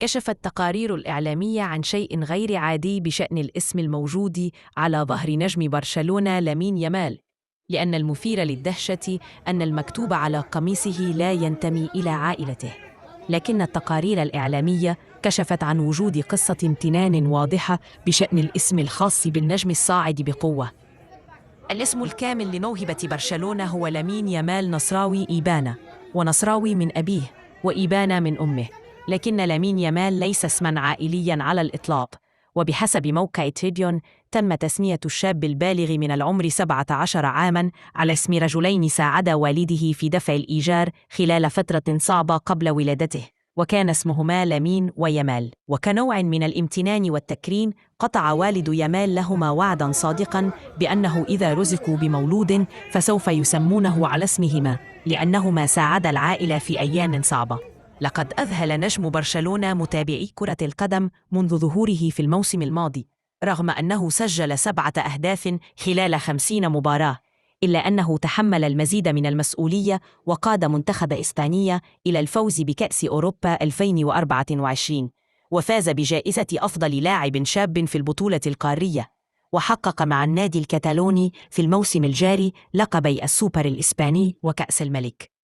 كشفت تقارير الإعلامية عن شيء غير عادي بشأن الاسم الموجود على ظهر نجم برشلونة لامين يامال، لأن المثير للدهشة أن المكتوب على قميصه لا ينتمي إلى عائلته. لكن التقارير الإعلامية كشفت عن وجود قصة امتنان واضحة بشأن الاسم الخاص بالنجم الصاعد بقوة. الاسم الكامل لموهبة برشلونة هو لامين يامال نصراوي إيبانا، ونصراوي من أبيه وإيبانا من أمه، لكن لامين يامال ليس اسماً عائلياً على الإطلاق. وبحسب موقع تريبيون، تم تسمية الشاب البالغ من العمر 17 عاماً على اسم رجلين ساعدا والده في دفع الإيجار خلال فترة صعبة قبل ولادته، وكان اسمهما لامين ويامال. وكنوع من الامتنان والتكريم، قطع والد يامال لهما وعداً صادقاً بأنه إذا رزقوا بمولود فسوف يسمونه على اسمهما، لأنهما ساعدا العائلة في أيام صعبة. لقد أذهل نجم برشلونة متابعي كرة القدم منذ ظهوره في الموسم الماضي، رغم أنه سجل 7 أهداف خلال 50 مباراة، إلا أنه تحمل المزيد من المسؤولية وقاد منتخب إسبانيا إلى الفوز بكأس أوروبا 2024، وفاز بجائزة أفضل لاعب شاب في البطولة القارية، وحقق مع النادي الكتالوني في الموسم الجاري لقبي السوبر الإسباني وكأس الملك.